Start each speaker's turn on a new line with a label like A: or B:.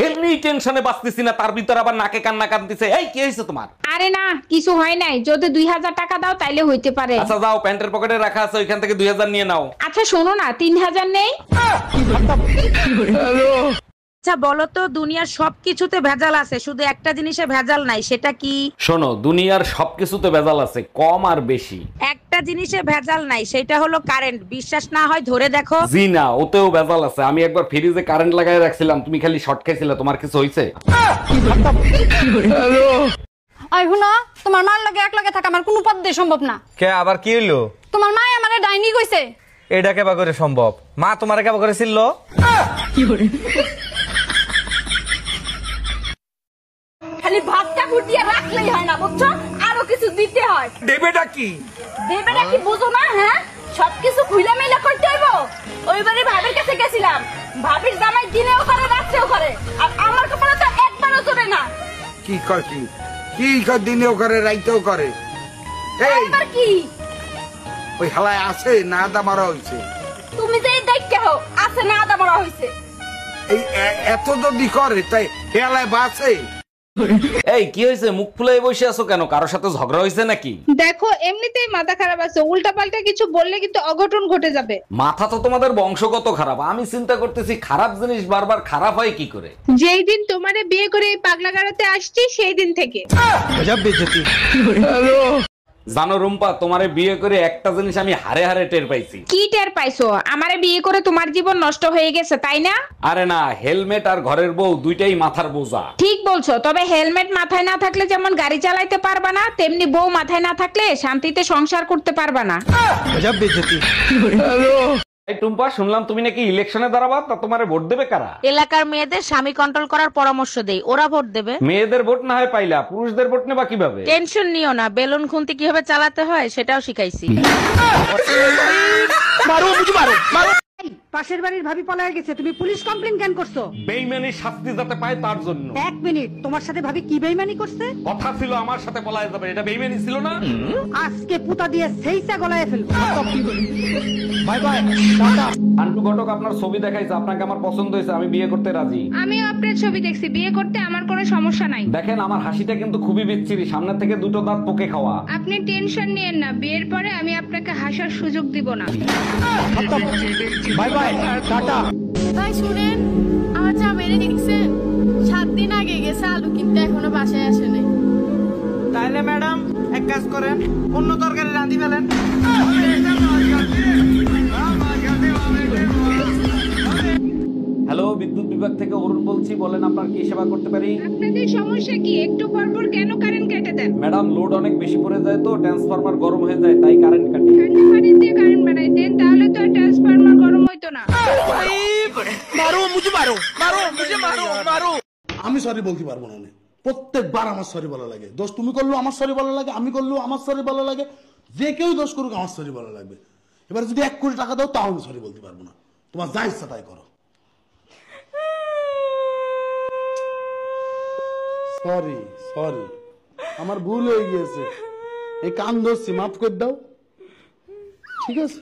A: এমনি টেনশনে বাঁচতেছি না, তার ভিতর আবার নাকে কান্না কাঁদতেছে। এই কি হয়েছে তোমার?
B: আরে না, কিছু হয় নাই। যদি 2000 টাকা দাও তাইলে হইতে পারে।
A: আচ্ছা যাও, প্যান্টের পকেটে রাখা আছে, ওইখান থেকে 2000 নিয়ে নাও।
B: আচ্ছা শোনো না, 3000 নেই?
C: আচ্ছা বলো তো, দুনিয়ার সবকিছুতে ভেজাল আছে, শুধু একটা জিনিসে ভেজাল নাই, সেটা কি?
A: শোনো, দুনিয়ার সবকিছুতে ভেজাল আছে, কম আর বেশি।
C: একটা জিনিসে ভেজাল নাই, সেটা হলো কারেন্ট। বিশ্বাস না হয় ধরে দেখো।
A: জি না, ওতেও ভেজাল আছে। আমি একবার ফ্রিজে কারেন্ট লাগাই রাখছিলাম, তুমি খালি শর্ট খাইছিলে, তোমার কিছু হইছে?
D: আই হুনা, তোমার মার লাগে এক লাগে থাকা আমার কোনো পদ্ধতি সম্ভব না।
E: কে আবার কি হইলো?
D: তোমার মা আমারে ডাইনি কইছে।
E: এটা কেবা করে সম্ভব? মা তোমারে কেবা করে ছিল?
D: খালি ভাতটা ফুটিয়ে রাখলেই হয় না, বুঝছো? আরো কিছু দিতে হয়।
E: দেবেটা কি?
D: দেবেটা কি বুঝো না? হ্যাঁ, সবকিছু খুইলা মেলা করতে হইব। ওইবারে ভাবির কাছে গেছিলাম, ভাবির জামাই দিনেও করে রাত্রেও করে, আর আমার কপালে তো একবারও জোরে না।
F: কি করছি? কি দিনেও করে রাইতেও করে?
D: এবার কি
F: ওই হালায় আছে না আদা মারা হয়েছে?
D: তুমি যে দেখতে হো আছে না আদা মরা হইছে?
F: এই এত যদি করে তাই হেলায় বাঁচে?
A: এই কি হয়েছে? মুখ ফুলে বসে আছো কেন? কারোর সাথে ঝগড়া হয়েছে নাকি?
B: দেখো, এমনিতেই মাথা খারাপ আছে, উল্টা পাল্টা কিছু বললে কিন্তু অঘটন ঘটে যাবে।
A: মাথা তো তোমাদের বংশগত খারাপ। আমি চিন্তা করতেছি খারাপ জিনিস বারবার খারাপ হয় কি করে।
B: যেই দিন তোমারে বিয়ে করে এই পাগলা গাড়াতে আসছি সেই দিন থেকে।
A: জানো রুম্পা, তোমারে বিয়ে করে একটা জিনিস আমি হারে হারে টের পাইছি।
B: কি টের পাইছো? আমারে বিয়ে করে তোমার জীবন নষ্ট হয়ে গেছে, তাই না?
A: আরে না, হেলমেট আর ঘরের বউ দুইটাই মাথার বোঝা।
B: ঠিক বলছো, তবে হেলমেট মাথায় না থাকলে যেমন গাড়ি চালাইতে পারবা না, তেমনি বউ মাথায় না থাকলে শান্তিতে সংসার করতে পারবা না।
A: এই টুম্পা, শুনলাম তুমি নাকি ইলেকশনে দাঁড়াবা, তা তোমারে ভোট দেবে কারা?
C: এলাকার মেয়েদের স্বামী কন্ট্রোল করার পরামর্শ দেই, ওরা ভোট দেবে।
A: মেয়েদের ভোট না হয় পাইলা, পুরুষদের ভোট নেবা কিভাবে?
C: টেনশন নিও না, বেলুন খুন্তি কিভাবে চালাতে হয় সেটাও শিখাইছি।
G: পাশের বাড়ির ভাবি পলায় গেছে, তুমি পুলিশ কমপ্লেইন কেন করছো?
A: বেইমানি শাস্তি যাতে পায় তার জন্য।
G: এক মিনিট, তোমার সাথে ভাবি কি বেইমানি করছে?
A: কথা ছিল আমার সাথে পলায় যাবে, এটা বেইমানি ছিল না?
G: আজকে পুতা দিয়ে সেইটা গলায় ফেলবো।
A: Bye bye, tata. আন্টু ঘটক আপনার ছবি দেখাইছে, আপনাকে আমার পছন্দ হয়েছে, আমি বিয়ে করতে রাজি।
B: আমিও আপনার ছবি দেখছি, বিয়ে করতে আমার কোনো সমস্যা নাই।
A: দেখেন আমার হাসিটা কিন্তু খুবই বিচ্ছিরি, সামনে থেকে দুটো দাঁত পোকে খাওয়া।
B: আপনি টেনশন নিয়েন না, বিয়ের পরে আমি আপনাকে হাসার সুযোগ দিব না।
A: Bye bye, tata.
D: ভাই শুনেন, আমার জামাই এনে দেখছেন 7 দিন আগে গেছে আলু কিনতে, এখনো বাসায় আসে নাই।
E: তাইলে ম্যাডাম এক কাজ করেন, অন্য তরকারি রাঁধি ফেলেন।
A: হ্যালো, বিদ্যুৎ বিভাগ থেকে অরুণ বলছি, বলেন আপনার কি সেবা করতে পারি?
B: আপনাদের সমস্যা কি? একটু পরপর কেন কারেন্ট কেটে দেন?
A: ম্যাডাম, লোড অনেক বেশি পড়ে যায় তো ট্রান্সফরমার গরম হয়ে যায়, তাই কারেন্ট কাটি।
B: ঠান্ডা পানি দিয়ে কারেন্ট বানাই দেন, তাহলে তো আর ট্রান্সফরমার গরম হইতো না।
H: আমি সরি বলতে পারবো না। প্রত্যেকবার আমার সরি বলা লাগে। দোষ তুমি করলো আমার সরি বলা লাগে, আমি করলো আমার সরি বলা লাগে, যে কেউ দোষ করুক আমার সরি বলা লাগবে। এবার যদি 1 কোটি টাকা দাও তাও আমি সরি বলতে পারবো না। তোমার যা ইচ্ছা তাই করো। সরি সরি, আমার ভুল হয়ে গিয়েছে, এই কান ধরছি, মাফ করে দাও, ঠিক আছে?